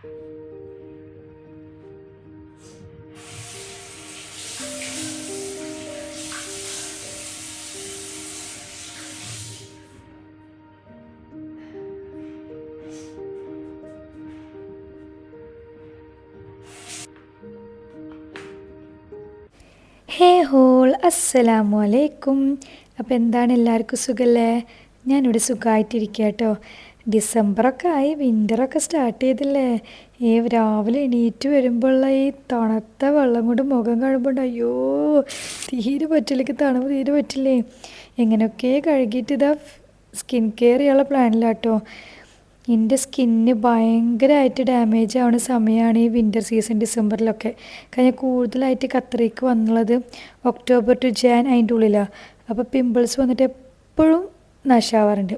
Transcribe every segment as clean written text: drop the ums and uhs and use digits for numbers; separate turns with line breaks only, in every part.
ഹേ whole അസ്സലാമു അലൈക്കും. അപ്പോൾ എന്താണ്, എല്ലാവർക്കും സുഖമല്ലേ? ഞാനിവിടെ സുഖമായിട്ടിരിക്കുക കേട്ടോ. ഡിസംബറൊക്കെ ആയി, വിൻ്ററൊക്കെ സ്റ്റാർട്ട് ചെയ്തില്ലേ? രാവിലെ എണീറ്റ് വരുമ്പോഴുള്ള ഈ തണുത്ത വെള്ളം കൊണ്ട് മുഖം കഴുകുമ്പോൾ അയ്യോ തീരെ പറ്റില്ല, തണുപ്പ് തീരെ പറ്റില്ലേ. എങ്ങനെയൊക്കെ കഴുകിയിട്ട് ഇതാ സ്കിൻ കെയർ ചെയ്യാനുള്ള പ്ലാനിലാട്ടോ. എൻ്റെ സ്കിന്ന് ഭയങ്കരമായിട്ട് ഡാമേജ് ആവുന്ന സമയമാണ് ഈ വിൻ്റർ സീസൺ, ഡിസംബറിലൊക്കെ. കാരണം കൂടുതലായിട്ട് ഖത്തറിലേക്ക് വന്നുള്ളത് ഒക്ടോബർ ടു ജാൻ അതിൻ്റെ ഉള്ളിലാണ്. അപ്പോൾ പിമ്പിൾസ് വന്നിട്ട് എപ്പോഴും നാശാവാറുണ്ട്.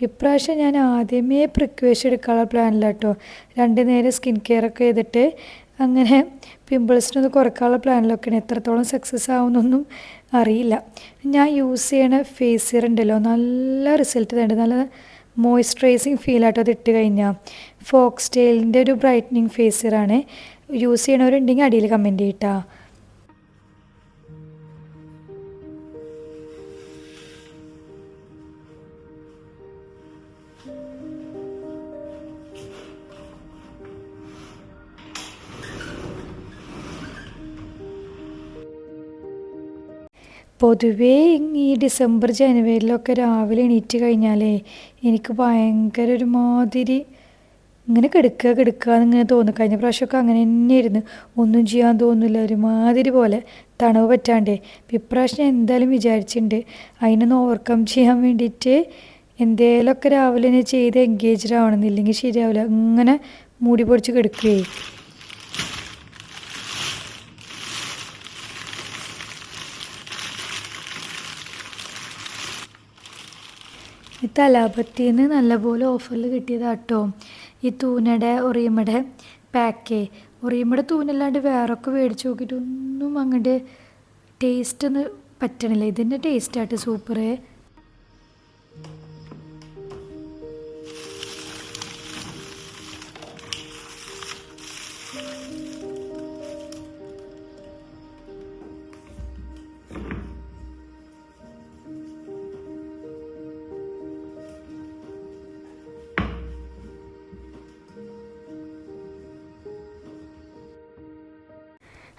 ഇപ്രാവശ്യം ഞാൻ ആദ്യമേ പ്രിക്വേഷൻ എടുക്കാനുള്ള പ്ലാനിലാട്ടോ. 2 നേരം സ്കിൻ കെയർ ഒക്കെ ചെയ്തിട്ട് അങ്ങനെ പിമ്പിൾസിനൊന്ന് കുറക്കാനുള്ള പ്ലാനിലൊക്കെയാണ്. എത്രത്തോളം സക്സസ് ആവുമെന്നൊന്നും അറിയില്ല. ഞാൻ യൂസ് ചെയ്യണ ഫേസ് സിറം ഉണ്ടല്ലോ, നല്ല റിസൾട്ട് തരുന്നുണ്ട്. നല്ല മോയ്സ്ചറൈസിങ് ഫീലാട്ടോ അത് ഇട്ട് കഴിഞ്ഞാൽ. ഫോക്സ് ടെയിലിൻ്റെ ഒരു ബ്രൈറ്റനിങ് ഫേസ് സിറാണ്. യൂസ് ചെയ്യണവരുണ്ടെങ്കിൽ അടിയിൽ കമൻറ്റ് ചെയ്യട്ടാ. പൊതുവേ ഈ ഡിസംബർ ജനുവരിയിലൊക്കെ രാവിലെ എണീറ്റ് കഴിഞ്ഞാലേ എനിക്ക് ഭയങ്കര ഒരു മാതിരി ഇങ്ങനെ കിടക്കുക എന്നിങ്ങനെ തോന്നും. കഴിഞ്ഞ പ്രാവശ്യമൊക്കെ അങ്ങനെ തന്നെയായിരുന്നു, ഒന്നും ചെയ്യാൻ തോന്നില്ല, ഒരുമാതിരി പോലെ തണുവ് പറ്റാണ്ടേ. അപ്പം ഇപ്രാവശ്യം ഞാൻ എന്തായാലും വിചാരിച്ചിട്ടുണ്ട് അതിനൊന്ന് ഓവർകം ചെയ്യാൻ വേണ്ടിയിട്ട് എന്തേലൊക്കെ രാവിലെ തന്നെ ചെയ്ത് എൻഗേജ്ഡ് ആവണമെന്നില്ലെങ്കിൽ ശരിയാവില്ല, ഇങ്ങനെ മൂടി പൊടിച്ച് കിടക്കുകയെ. ഈ തലാപത്തിന്ന് നല്ലപോലെ ഓഫറിൽ കിട്ടിയതാട്ടോ ഈ തൂനയുടെ ഒറിയമ്മയുടെ പാക്കേ. ഒറിയമ്മയുടെ തൂനല്ലാണ്ട് വേറൊക്കെ മേടിച്ച് നോക്കിയിട്ട് ഒന്നും അങ്ങോട്ട് ടേസ്റ്റ് ഒന്നും പറ്റണില്ല. ഇതിൻ്റെ ടേസ്റ്റായിട്ട് സൂപ്പറേ.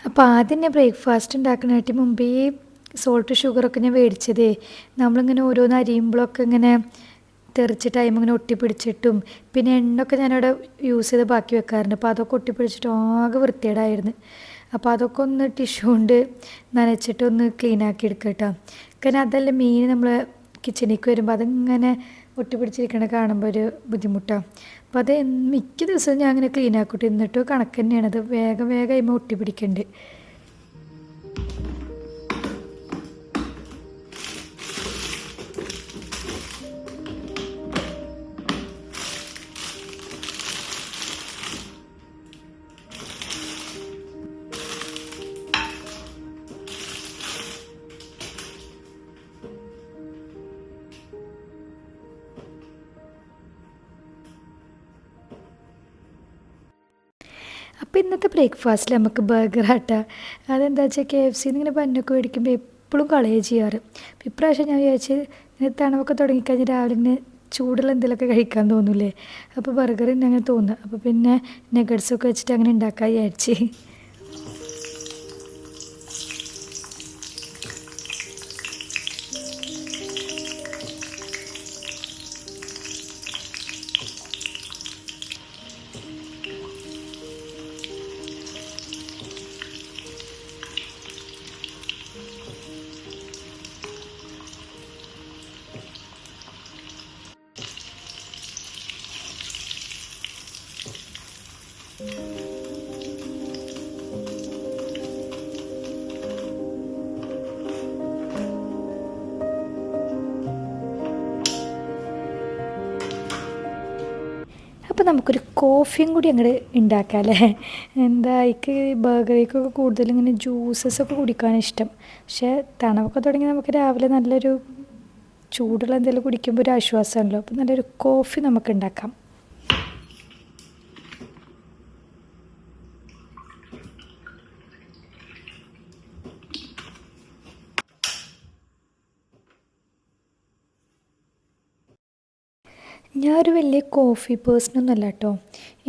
അപ്പോൾ ആദ്യം ഞാൻ ബ്രേക്ക്ഫാസ്റ്റ് ഉണ്ടാക്കുന്നതിന് മുമ്പേ സോൾട്ട് ഷുഗറൊക്കെ ഞാൻ മേടിച്ചതേ. നമ്മളിങ്ങനെ ഓരോന്ന് അരിയുമ്പോഴൊക്കെ ഇങ്ങനെ തെറിച്ച് ടൈം ഇങ്ങനെ ഒട്ടിപ്പിടിച്ചിട്ടും പിന്നെ എണ്ണയൊക്കെ ഞാനവിടെ യൂസ് ചെയ്ത് ബാക്കി വെക്കാറുണ്ട്. അപ്പോൾ അതൊക്കെ ഒട്ടിപ്പിടിച്ചിട്ട് ആകെ വൃത്തികേടായിരുന്നു. അപ്പോൾ അതൊക്കെ ഒന്ന് ടിഷ്യൂ കൊണ്ട് നനച്ചിട്ടൊന്ന് ക്ലീൻ ആക്കി എടുക്കുക കേട്ടോ. കാരണം അതല്ല മീൻ നമ്മൾ കിച്ചണിലേക്ക് വരുമ്പോൾ അതിങ്ങനെ ഒട്ടിപ്പിടിച്ചിരിക്കണ കാണുമ്പോൾ ഒരു ബുദ്ധിമുട്ടാണ്. അപ്പോൾ അത് മിക്ക ദിവസവും ഞാൻ അങ്ങനെ ക്ലീൻ ആക്കിയിട്ട് എന്നിട്ട് കണക്ക് തന്നെയാണ്, അത് വേഗം അതിന്മേൽ ഒട്ടിപ്പിടിക്കുന്നുണ്ട്. അപ്പോൾ ഇന്നത്തെ ബ്രേക്ക്ഫാസ്റ്റിൽ നമുക്ക് ബർഗർ ആട്ടാ. അതെന്താ വെച്ചാൽ KFC ഇങ്ങനെ ബന്നൊക്കെ മേടിക്കുമ്പോൾ എപ്പോഴും കളയുക ചെയ്യാറ്. അപ്പോൾ ഇപ്രാവശ്യം ഞാൻ വിചാരിച്ച് തണുപ്പൊക്കെ തുടങ്ങിക്കഴിഞ്ഞാൽ രാവിലെ ഇങ്ങനെ ചൂടുള്ള എന്തെങ്കിലുമൊക്കെ കഴിക്കാൻ തോന്നില്ലേ. അപ്പോൾ ബർഗർ തന്നെ അങ്ങനെ തോന്നുക. അപ്പോൾ പിന്നെ നഗറ്റ്സൊക്കെ വെച്ചിട്ട് അങ്ങനെ ഉണ്ടാക്കാൻ വിചാരിച്ച്. അപ്പോൾ നമുക്കൊരു കോഫിയും കൂടി അങ്ങോട്ട് ഉണ്ടാക്കാം അല്ലേ. എന്താ എനിക്ക് ബർഗറിക്കൊക്കെ കൂടുതലും ഇങ്ങനെ ജ്യൂസസൊക്കെ കുടിക്കാനാണ് ഇഷ്ടം. പക്ഷേ തണുപ്പൊക്കെ തുടങ്ങി നമുക്ക് രാവിലെ നല്ലൊരു ചൂടുള്ള എന്തെങ്കിലും കുടിക്കുമ്പോൾ ഒരു ആശ്വാസമാണല്ലോ. അപ്പോൾ നല്ലൊരു കോഫി നമുക്ക് ഉണ്ടാക്കാം. ഞാനൊരു വലിയ കോഫി പേഴ്സണൊന്നുമല്ല കേട്ടോ.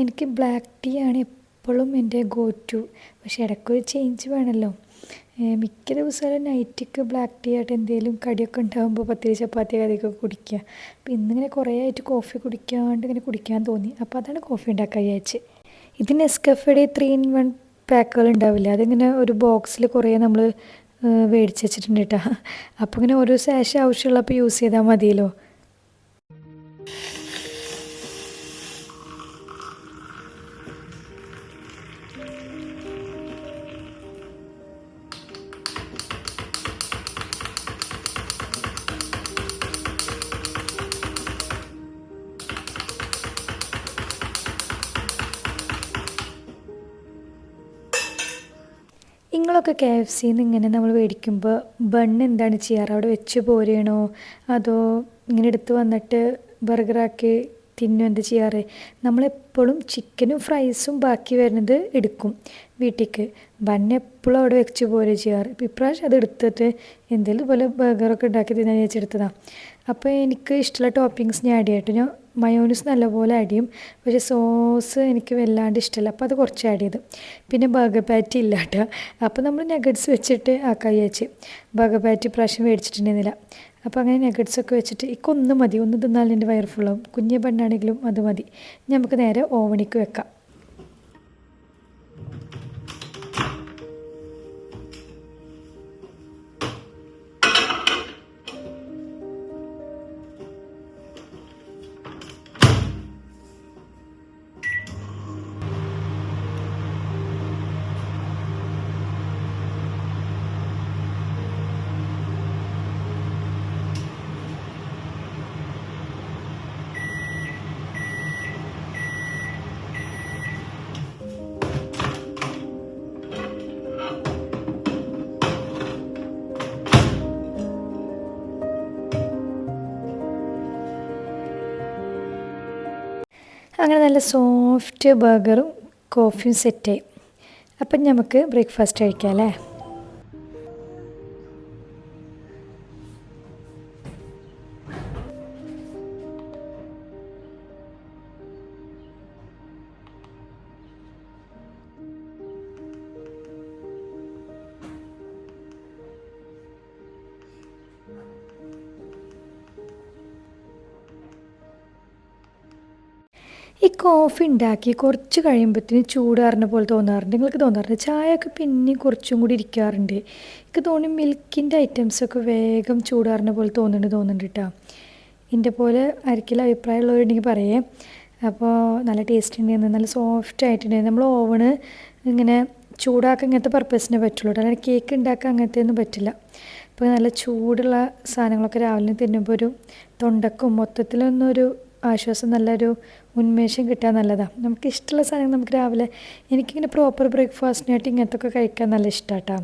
എനിക്ക് ബ്ലാക്ക് ടീ ആണ് എപ്പോഴും എൻ്റെ ഗോ ടു. പക്ഷേ ഇടയ്ക്കൊരു ചേഞ്ച് വേണമല്ലോ. മിക്ക ദിവസവും നൈറ്റിക്ക് ബ്ലാക്ക് ടീ ആയിട്ട് എന്തെങ്കിലും കടിയൊക്കെ ഉണ്ടാകുമ്പോൾ പത്തിരി ചപ്പാത്തി കറിയൊക്കെ കുടിക്കുക. അപ്പോൾ ഇന്നിങ്ങനെ കുറേ ആയിട്ട് കോഫി കുടിക്കാണ്ട് ഇങ്ങനെ കുടിക്കാൻ തോന്നി. അപ്പോൾ അതാണ് കോഫി ഉണ്ടാക്കാൻ വിചാരിച്ച്. ഇത് നെസ്കഫയുടെ 3 in 1 പാക്കുകൾ ഉണ്ടാവില്ല, അതിങ്ങനെ ഒരു ബോക്സിൽ കുറേ നമ്മൾ മേടിച്ച് വെച്ചിട്ടുണ്ട് കേട്ടോ. അപ്പോൾ ഇങ്ങനെ ഓരോ സാഷ് ആവശ്യമുള്ളപ്പോൾ യൂസ് ചെയ്താൽ മതിയല്ലോ. നിങ്ങളൊക്കെ KFCന്ന് ഇങ്ങനെ നമ്മൾ മേടിക്കുമ്പോൾ ബണ്ണ് എന്താണ് ചെയ്യാറ്? അവിടെ വെച്ച് പോരുകയാണോ അതോ ഇങ്ങനെ എടുത്ത് വന്നിട്ട് ബർഗറാക്കി തിന്നും എന്താ ചെയ്യാറ്? നമ്മളെപ്പോഴും ചിക്കനും ഫ്രൈസും ബാക്കി വരുന്നത് എടുക്കും വീട്ടിലേക്ക്. ബണ്ണ് എപ്പോഴും അവിടെ വെച്ച് പോരുക ചെയ്യാറ്. ഇപ്പോൾ ഇപ്രാവശ്യം അത് എടുത്തിട്ട് എന്തെങ്കിലും ഇതുപോലെ ബർഗറൊക്കെ ഉണ്ടാക്കി തിന്നാൻ വെച്ചെടുത്തതാണ്. അപ്പോൾ എനിക്ക് ഇഷ്ടമുള്ള ടോപ്പിങ്സ് ഞാൻ ആഡ് ചെയ്യട്ടെ. ഞാൻ മയോണീസ് നല്ലപോലെ ആഡ് ചെയ്യും, പക്ഷേ സോസ് എനിക്ക് വല്ലാണ്ട് ഇഷ്ടമല്ല. അപ്പോൾ അത് കുറച്ച് ആഡ് ചെയ്ത്. പിന്നെ ബർഗർ പാറ്റി ഇല്ല കേട്ടോ. അപ്പോൾ നമ്മൾ നഗറ്റ്സ് വെച്ചിട്ട് ആക്കാൻ വിചാരിച്ച്. ബർഗർ പാറ്റി പ്രാവശ്യം മേടിച്ചിട്ടുണ്ടായിരുന്നില്ല. അപ്പോൾ അങ്ങനെ നഗറ്റ്സൊക്കെ വെച്ചിട്ട് ഇക്കൊന്ന് മതി, ഒന്ന് തിന്നാൽ എൻ്റെ വയർ ഫുള്ളാവും. കുഞ്ഞ് ബണ്ണാണെങ്കിലും അത് മതി. നമുക്ക് നേരെ ഓവണിക്ക് വെക്കാം. അങ്ങനെ നല്ല സോഫ്റ്റ് ബർഗറും കോഫിയും സെറ്റായി. അപ്പം നമുക്ക് ബ്രേക്ക്ഫാസ്റ്റ് കഴിക്കാം അല്ലേ? ഈ കോഫി ഉണ്ടാക്കി കുറച്ച് കഴിയുമ്പോഴത്തേന് ചൂടാറുന്ന പോലെ തോന്നാറുണ്ട്. നിങ്ങൾക്ക് തോന്നാറുണ്ട്? ചായയൊക്കെ പിന്നെ കുറച്ചും കൂടി ഇരിക്കാറുണ്ട്. എനിക്ക് തോന്നി മിൽക്കിൻ്റെ ഐറ്റംസൊക്കെ വേഗം ചൂടാറുന്ന പോലെ തോന്നുന്നുണ്ട് കേട്ടോ. ഇതിൻ്റെ പോലെ ആയിരിക്കില്ല അഭിപ്രായമുള്ളവരുണ്ടെങ്കിൽ പറയേ. അപ്പോൾ നല്ല ടേസ്റ്റ് ഉണ്ടായിരുന്നു, നല്ല സോഫ്റ്റ് ആയിട്ടുണ്ടായിരുന്നു. നമ്മൾ ഓവണ് ഇങ്ങനെ ചൂടാക്കാൻ ഇങ്ങനത്തെ പർപ്പസിനെ പറ്റുള്ളൂ കേട്ടോ, അല്ലാതെ കേക്ക് ഉണ്ടാക്കാൻ അങ്ങനത്തെ ഒന്നും പറ്റില്ല. അപ്പോൾ നല്ല ചൂടുള്ള സാധനങ്ങളൊക്കെ രാവിലെ തിന്നുമ്പോൾ ഒരു തൊണ്ടക്കും മൊത്തത്തിലൊന്നൊരു ആശ്വാസം, നല്ലൊരു ഉന്മേഷം കിട്ടാൻ നല്ലതാണ്. നമുക്ക് ഇഷ്ടമുള്ള സാധനങ്ങൾ നമുക്ക് രാവിലെ, എനിക്കിങ്ങനെ പ്രോപ്പർ ബ്രേക്ക്ഫാസ്റ്റിനായിട്ട് ഇങ്ങനത്തെ ഒക്കെ കഴിക്കാൻ നല്ല ഇഷ്ടമാട്ടോ.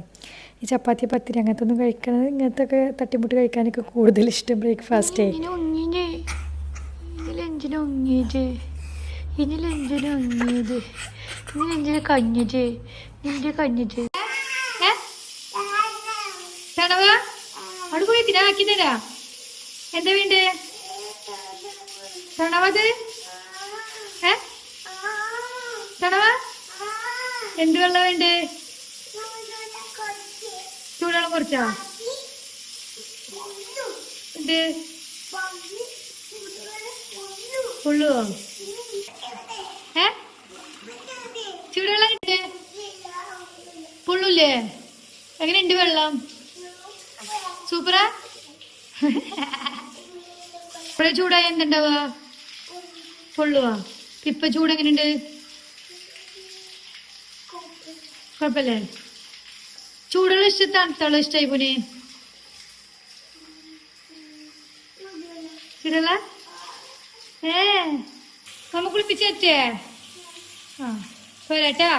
ഈ ചപ്പാത്തി പത്തിരി അങ്ങനത്തെ ഒന്നും കഴിക്കണത് ഇങ്ങനത്തെ ഒക്കെ തട്ടിമുട്ടി കഴിക്കാനൊക്കെ കൂടുതൽ ഇഷ്ടം ബ്രേക്ക്ഫാസ്റ്റേ. എന്താ വേണ്ടേ തണവത്? തണവ എന്ത് വെള്ളം വേണ്ടേ? ചൂടുവെള്ളം കുറച്ചാ എന്ത് ഉള്ളുവോ? ചൂടുവെള്ളം കിട്ടേ പുള്ളൂല്ലേ? എങ്ങനെയുണ്ട് വെള്ളം? സൂപ്പറാ? ഇപ്പഴേ ചൂടായ എന്തുണ്ടാവുക? പൊള്ളുവാ? ഇപ്പൊ ചൂട് എങ്ങനെയുണ്ട്? കുഴപ്പമില്ലേ? ചൂടുള്ള ഇഷ്ടം തണുത്തുള്ള ഇഷ്ടമായി പോനെ? ചൂടുള്ള നമ്മ കുളിപ്പിച്ചേ. ആ പോരാട്ടാ.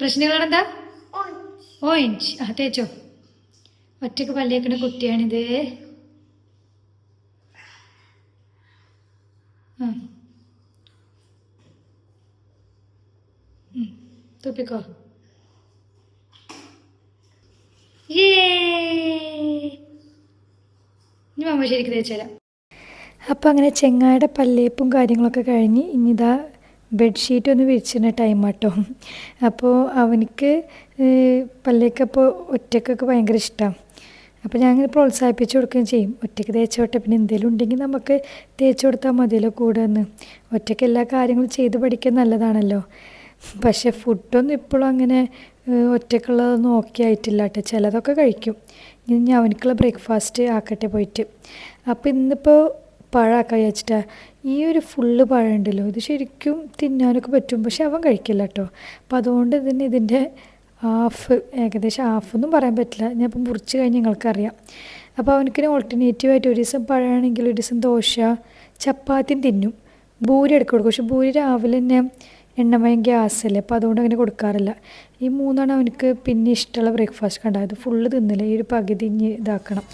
പ്രശ്നങ്ങളെന്താ? ഓയിഞ്ച് തേച്ചോ. ഒറ്റക്ക് പല്ലേക്കണ കുട്ടിയാണിത്. തുപ്പിക്കോ.
ശരിക്കും തേച്ചാല.
അപ്പോൾ അങ്ങനെ ചെങ്ങായുടെ പല്ലേപ്പും കാര്യങ്ങളൊക്കെ കഴിഞ്ഞ് ഇനിതാ ബെഡ്ഷീറ്റ് ഒന്ന് വിരിച്ചിരുന്ന ടൈം കേട്ടോ. അപ്പോൾ അവനിക്ക് പല്ലേക്കപ്പോൾ ഒറ്റക്കൊക്കെ ഭയങ്കര ഇഷ്ടമാണ്. അപ്പോൾ ഞാൻ അങ്ങനെ പ്രോത്സാഹിപ്പിച്ച് കൊടുക്കുകയും ചെയ്യും. ഒറ്റയ്ക്ക് തേച്ചോട്ടെ, പിന്നെ എന്തെങ്കിലും ഉണ്ടെങ്കിൽ നമുക്ക് തേച്ച് കൊടുത്താൽ മതിയല്ലോ കൂടെ ഒന്ന്. ഒറ്റയ്ക്ക് എല്ലാ കാര്യങ്ങളും ചെയ്ത് പഠിക്കാൻ നല്ലതാണല്ലോ. പക്ഷേ ഫുഡൊന്നും ഇപ്പോഴും അങ്ങനെ ഒറ്റയ്ക്കുള്ളതൊന്നും ഓക്കെ ആയിട്ടില്ല കേട്ടോ. ചിലതൊക്കെ കഴിക്കും. ഇനി അവനക്കുള്ള ബ്രേക്ക്ഫാസ്റ്റ് ആക്കട്ടെ പോയിട്ട്. അപ്പോൾ ഇന്നിപ്പോൾ പഴമാക്കാൻ വിചാരിച്ചിട്ടാ. ഈ ഒരു ഫുള്ള് പഴം ഉണ്ടല്ലോ, ഇത് ശരിക്കും തിന്നാനൊക്കെ പറ്റും, പക്ഷെ അവൻ കഴിക്കില്ല കേട്ടോ. അപ്പോൾ അതുകൊണ്ട് തന്നെ ഇതിൻ്റെ ഏകദേശം ഹാഫൊന്നും പറയാൻ പറ്റില്ല. ഞാൻ ഇപ്പം മുറിച്ച് കഴിഞ്ഞ് നിങ്ങൾക്കറിയാം. അപ്പോൾ അവനക്കിന് ഓൾട്ടർനേറ്റീവായിട്ട് ഒരു ദിവസം പഴമാണെങ്കിൽ ഒരു ദിവസം ദോശ, ചപ്പാത്തിയും തിന്നും. ഭൂരി ഇടയ്ക്ക് കൊടുക്കും, പക്ഷെ ഭൂരി രാവിലെ തന്നെ എണ്ണമയം ഗ്യാസല്ലേ, അപ്പോൾ അതുകൊണ്ട് അങ്ങനെ കൊടുക്കാറില്ല. ഈ മൂന്നാണ് അവനക്ക് പിന്നെ ഇഷ്ടമുള്ള ബ്രേക്ക്ഫാസ്റ്റ് കണ്ടായത്. ഫുള്ള് തിന്നില്ല, ഈ ഒരു പകുതി ഇഞ്ഞ് ഇതാക്കണം.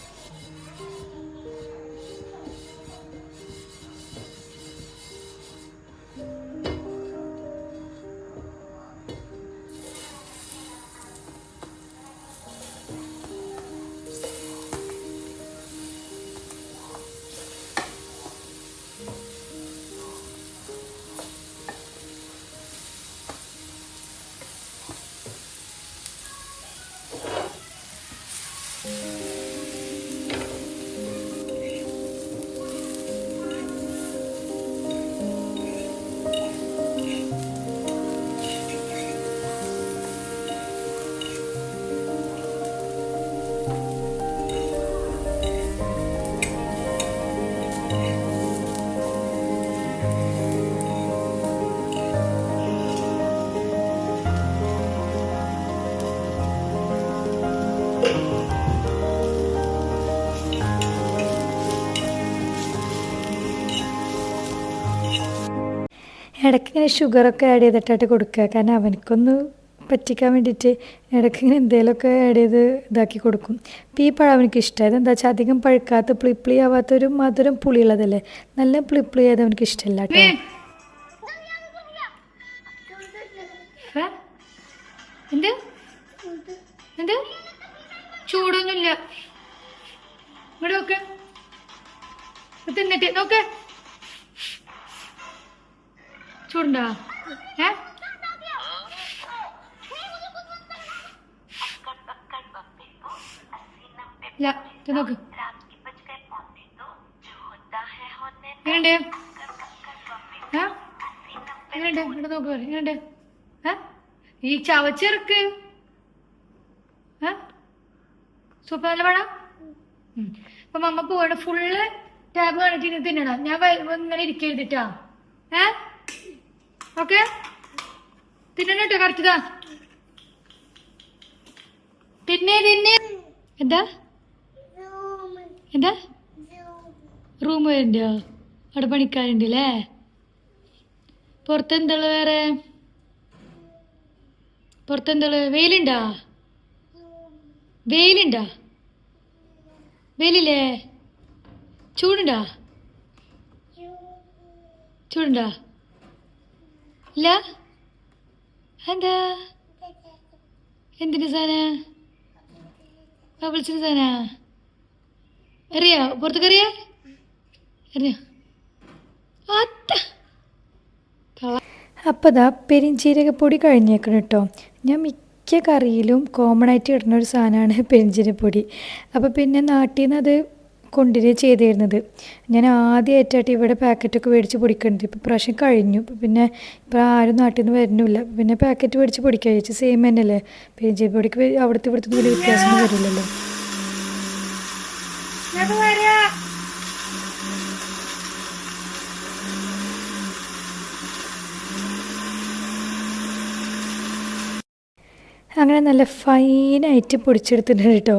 ഇടയ്ക്കിങ്ങനെ ഷുഗറൊക്കെ ആഡ് ചെയ്തിട്ടായിട്ട് കൊടുക്കുക. കാരണം അവനക്കൊന്ന് പറ്റിക്കാൻ വേണ്ടിയിട്ട് ഇടയ്ക്കിങ്ങനെ എന്തെങ്കിലുമൊക്കെ ആഡ് ചെയ്ത് ഇതാക്കി കൊടുക്കും. അപ്പോൾ ഈ പഴം അവനക്ക് ഇഷ്ടമായത് എന്താ വെച്ചാൽ അധികം പഴുക്കാത്ത പുളിപ്പുളി ആവാത്തൊരു മധുരം പുളിയുള്ളതല്ലേ, നല്ല പുളിപ്പുളി ആയത് അവനക്ക് ഇഷ്ടമല്ല കേട്ടോ.
എന്ത് എന്ത് ചൂടൊന്നുമില്ല. ഇവിടെ നോക്ക്, തിന്നിട്ട് നോക്ക്. ചൂടുണ്ടോ? ഇല്ല, നോക്ക്. എങ്ങനെയുണ്ട്? എങ്ങനെയുണ്ട്? ഇവിടെ നോക്ക്, എങ്ങനെയുണ്ട്? ഈ ചവച്ചിറക്ക് സൂപ്പർ നല്ല പഴം. അപ്പൊ മമ്മ പോവാണ്. ഫുള്ള് ടാബ് കാണിട്ട് തിന്നണം. ഞാൻ ഇങ്ങനെ ഇരിക്കരുതിട്ടാ. ഓക്കെ, തിന്നണം കേട്ടോ. കറക്റ്റാ, തിന്നേ. എന്താ എന്താ റൂം വരുന്നുണ്ടോ? അവിടെ പണിക്കാരുണ്ട് അല്ലേ? പുറത്തെന്താള്? വേറെ പുറത്തെന്താള്? വെയിലുണ്ടാ? വെയിലില്ലേ? ചൂടുണ്ടാ? ഇല്ല. എന്താ? എന്തിന്റെ സാധന? വിളിച്ചിട്ട് സാധന അറിയാ? പുറത്തേക്ക് അറിയാ?
അപ്പോൾ ഇതാ പെരിഞ്ചീരകപ്പൊടി കഴിഞ്ഞേക്കണം കേട്ടോ. ഞാൻ മിക്ക കറിയിലും കോമൺ ആയിട്ട് ഇടുന്ന ഒരു സാധനമാണ് പെരിഞ്ചീരകപ്പൊടി. അപ്പോൾ പിന്നെ നാട്ടിൽ നിന്ന് അത് കൊണ്ടുവരിക ചെയ്തിരുന്നത്. ഞാൻ ആദ്യമായിട്ടായിട്ട് ഇവിടെ പാക്കറ്റൊക്കെ മേടിച്ച് പൊടിക്കുന്നുണ്ട്. ഇപ്പോൾ പ്രാവശ്യം കഴിഞ്ഞു. പിന്നെ ഇപ്പോൾ ആരും നാട്ടിൽ നിന്ന് വരുന്നില്ല. പിന്നെ പാക്കറ്റ് മേടിച്ച് പൊടിക്കുക ചോദിച്ചു. സെയിം തന്നെയല്ലേ, പെരിഞ്ചീരകപ്പൊടിക്ക് അവിടുത്തെ ഇവിടുത്തെ വലിയ വ്യത്യാസമൊന്നും വരില്ലല്ലോ. അങ്ങനെ നല്ല ഫൈനായിട്ട് പൊടിച്ചെടുത്തിട്ടുണ്ട് കേട്ടോ.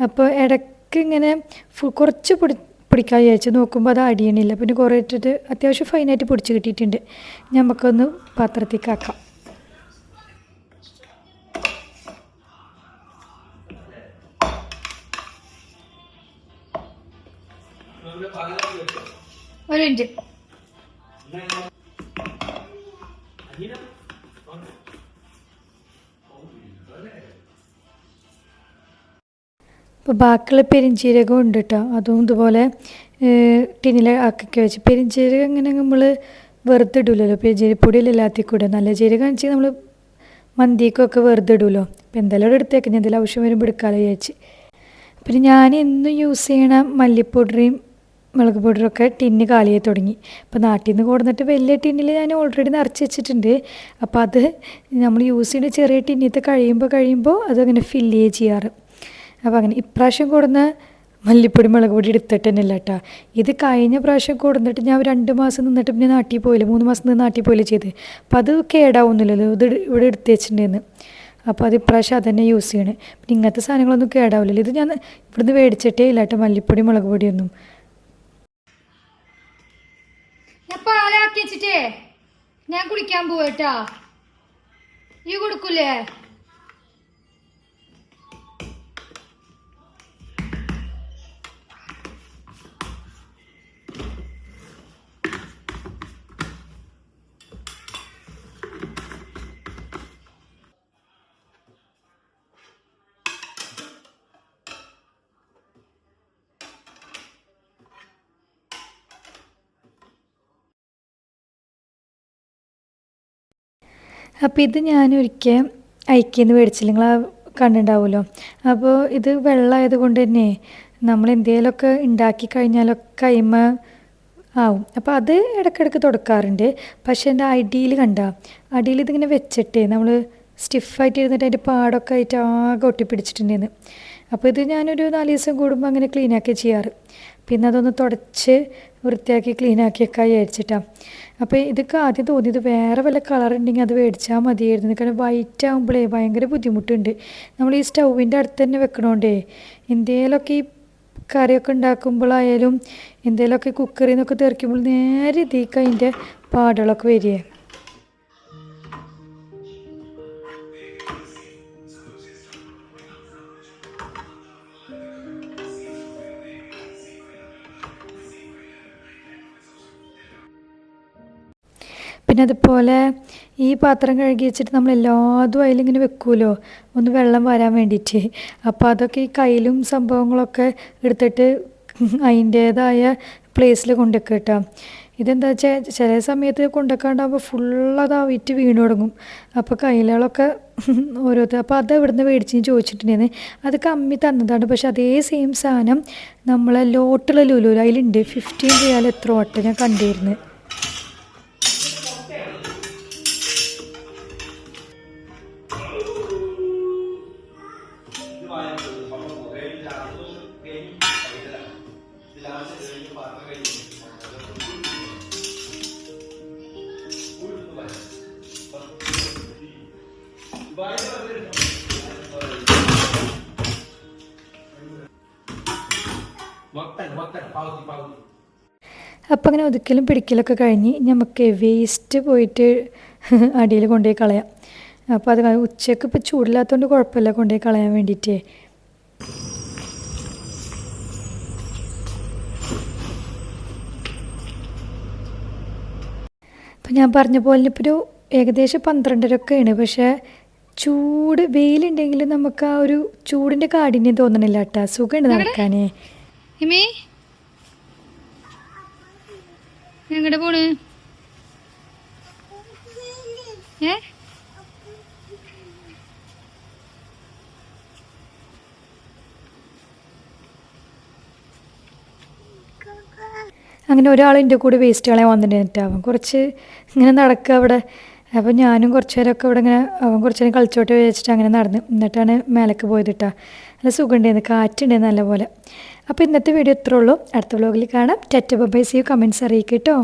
അപ്പോൾ ഇടയ്ക്ക് ഇങ്ങനെ കുറച്ച് പൊടിക്കാൻ വിചാരിച്ചു, നോക്കുമ്പോൾ അത് അടിയണില്ല. പിന്നെ കുറേ ഇട്ടിട്ട് അത്യാവശ്യം ഫൈനായിട്ട് പൊടിച്ച് കിട്ടിയിട്ടുണ്ട്. നമുക്കൊന്ന് പാത്രത്തേക്ക് ആക്കാം.
ഒരു മിനിറ്റ്.
അപ്പോൾ ബാക്കിയുള്ള പെരിഞ്ചീരകം ഉണ്ട് കേട്ടോ, അതും ഇതുപോലെ ടിന്നിൽ ആക്കി വെച്ച്. പെരിഞ്ചീരകം ഇങ്ങനെ നമ്മൾ വെറുതെ ഇടില്ലല്ലോ, പെരിഞ്ചീരപ്പൊടിയിൽ എല്ലാത്തിൽ കൂടെ നല്ല ജീരകം വെച്ചാൽ നമ്മൾ മന്തിക്കൊക്കെ വെറുതെ ഇടുമല്ലോ. അപ്പോൾ എന്തായാലും എടുത്തേക്ക്, ഞാൻ എന്തെങ്കിലും ആവശ്യം വരുമ്പോൾ എടുക്കാമല്ലോ വിചാരിച്ച്. പിന്നെ ഞാൻ എന്നും യൂസ് ചെയ്യണ മല്ലിപ്പൊടിയും മുളക് പൗഡറൊക്കെ ടിന്ന് കാലിയായി തുടങ്ങി. അപ്പോൾ നാട്ടിൽ നിന്ന് കൊടുന്നിട്ട് വലിയ ടിന്നിൽ ഞാൻ ഓൾറെഡി നിറച്ച് വെച്ചിട്ടുണ്ട്. അപ്പോൾ അത് നമ്മൾ യൂസ് ചെയ്യുന്ന ചെറിയ ടിന്നിത്ത് കഴിയുമ്പോൾ അതങ്ങനെ ഫില്ല് ചെയ്യാറ്. അപ്പോൾ അങ്ങനെ ഇപ്രാവശ്യം കൊടുന്ന മല്ലിപ്പൊടി മുളക് പൊടി എടുത്തിട്ട് തന്നെ ഇല്ല കേട്ടോ. ഇത് കഴിഞ്ഞ പ്രാവശ്യം കൊടുന്നിട്ട് ഞാൻ 2 മാസം നിന്നിട്ട് പിന്നെ നാട്ടിൽ പോയില്ല, 3 മാസം നിന്ന് നാട്ടിൽ പോയില്ല ചെയ്ത്. അപ്പോൾ അത് കേടാവുന്നില്ലല്ലോ, ഇത് ഇവിടെ എടുത്ത് വെച്ചിട്ടുണ്ടായിരുന്നു. അപ്പോൾ അത് ഇപ്രാവശ്യം അതന്നെ യൂസ് ചെയ്യണേ. പിന്നെ ഇങ്ങനത്തെ സാധനങ്ങളൊന്നും കേടാവില്ലല്ലോ. ഇത് ഞാൻ ഇവിടുന്ന് മേടിച്ചിട്ടേ ഇല്ല കേട്ടോ, മല്ലിപ്പൊടി മുളക് പൊടിയൊന്നും.
ഞാൻ പാലാക്കി വെച്ചിട്ടേ ഞാൻ കുളിക്കാൻ പോവാട്ടാ. ഈ കൊടുക്കൂലേ?
അപ്പോൾ ഇത് ഞാനൊരിക്കൽ ഐക്യന്ന് മേടിച്ചില്ല, നിങ്ങൾ കണ്ടിട്ടുണ്ടാവുമല്ലോ. അപ്പോൾ ഇത് വെള്ളമായത് കൊണ്ട് തന്നെ നമ്മൾ എന്തെങ്കിലുമൊക്കെ ഉണ്ടാക്കി കഴിഞ്ഞാലൊക്കെ അയിമ ആവും. അപ്പോൾ അത് ഇടയ്ക്കിടയ്ക്ക് തുടക്കാറുണ്ട്. പക്ഷേ എൻ്റെ അടിയിൽ ഇതിങ്ങനെ വെച്ചിട്ടേ നമ്മൾ സ്റ്റിഫായിട്ട് ഇരുന്നിട്ട് അതിൻ്റെ പാടൊക്കെ ആയിട്ട് ആകെ ഒട്ടിപ്പിടിച്ചിട്ടുണ്ടായിരുന്നു. അപ്പോൾ ഇത് ഞാനൊരു 4 ദിവസം കൂടുമ്പോൾ അങ്ങനെ ക്ലീനാക്കി ചെയ്യാറ്. പിന്നെ അതൊന്ന് തുടച്ച് വൃത്തിയാക്കി ക്ലീനാക്കിയൊക്കെ വിചാരിച്ചിട്ടാണ്. അപ്പോൾ ഇതൊക്കെ ആദ്യം തോന്നിയത് വേറെ വല്ല കളർ ഉണ്ടെങ്കിൽ അത് മേടിച്ചാൽ മതിയായിരുന്നു. കാരണം വൈറ്റ് ആകുമ്പോഴേ ഭയങ്കര ബുദ്ധിമുട്ടുണ്ട്. നമ്മൾ ഈ സ്റ്റൗവിൻ്റെ അടുത്ത് തന്നെ വെക്കണോണ്ടേ എന്തേലൊക്കെ ഈ കറിയൊക്കെ ഉണ്ടാക്കുമ്പോഴായാലും എന്തേലൊക്കെ കുക്കറിൽ നിന്നൊക്കെ തെറിക്കുമ്പോൾ നേരെ ഇതിലേക്ക് അതിൻ്റെ പാടുകളൊക്കെ വരിക. പിന്നെ അതുപോലെ ഈ പാത്രം കഴുകി വെച്ചിട്ട് നമ്മൾ എല്ലാതും അതിലിങ്ങനെ വെക്കുമല്ലോ, ഒന്ന് വെള്ളം വരാൻ വേണ്ടിയിട്ട്. അപ്പോൾ അതൊക്കെ ഈ കയ്യിലും സംഭവങ്ങളൊക്കെ എടുത്തിട്ട് അതിൻ്റേതായ പ്ലേസിൽ കൊണ്ടുവയ്ക്കുക കേട്ടോ. ഇതെന്താ വെച്ചാൽ ചില സമയത്ത് കൊണ്ടുവെക്കാണ്ടാകുമ്പോൾ ഫുള്ളതാവിറ്റ് വീണ് തുടങ്ങും. അപ്പോൾ കയ്യിലുകളൊക്കെ ഓരോരുത്തർ, അപ്പോൾ അത് എവിടെ നിന്ന് മേടിച്ച് ചോദിച്ചിട്ടുണ്ടായിരുന്നു. അത് കമ്മി തന്നതാണ്. പക്ഷെ അതേ സെയിം സാധനം നമ്മളെ ലോട്ടുള്ള ലുലു അതിലുണ്ട്. 15 റിയാൽ എത്ര ഓട്ടം ഞാൻ കണ്ടിരുന്നു. അപ്പം അങ്ങനെ ഒതുക്കലും പിടിക്കലൊക്കെ കഴിഞ്ഞ് നമുക്ക് വേസ്റ്റ് പോയിട്ട് അടിയിൽ കൊണ്ടുപോയി കളയാം. അപ്പോൾ അത് ഉച്ചയ്ക്ക് ഇപ്പോൾ ചൂടില്ലാത്തതുകൊണ്ട് കുഴപ്പമില്ല കൊണ്ടുപോയി കളയാൻ വേണ്ടിയിട്ട്. അപ്പം ഞാൻ പറഞ്ഞ പോലെ ഇപ്പോൾ ഒരു ഏകദേശം 12:30 പക്ഷേ വെയിലുണ്ടെങ്കിൽ നമുക്ക് ആ ഒരു ചൂടിൻ്റെ കാഠിന്യം തോന്നണില്ല കേട്ടോ. സുഖമുണ്ട് നടക്കാനേ.
എങ്ങടെ പോണ്?
അങ്ങനെ ഒരാൾ എൻ്റെ കൂടെ വേസ്റ്റ് കളയാൻ വന്നിട്ടുണ്ടാവും. കുറച്ച് ഇങ്ങനെ നടക്കുക അവിടെ. അപ്പോൾ ഞാനും കുറച്ച് നേരമൊക്കെ ഇവിടെ ഇങ്ങനെ അവൻ കുറച്ച് നേരം കളിച്ചോട്ട് വെച്ചിട്ട് അങ്ങനെ നടന്ന് എന്നിട്ടാണ് മേലേക്ക് പോയത് കേട്ടോ. നല്ല സുഖമുണ്ടായിരുന്നു, കാറ്റുണ്ടായിരുന്നു നല്ലപോലെ. അപ്പോൾ ഇന്നത്തെ വീഡിയോ ഇത്രേ ഉള്ളൂ. അടുത്ത വ്ലോഗിൽ കാണാം. Tata bye, see you. Comments അറിയിക്കുക കേട്ടോ.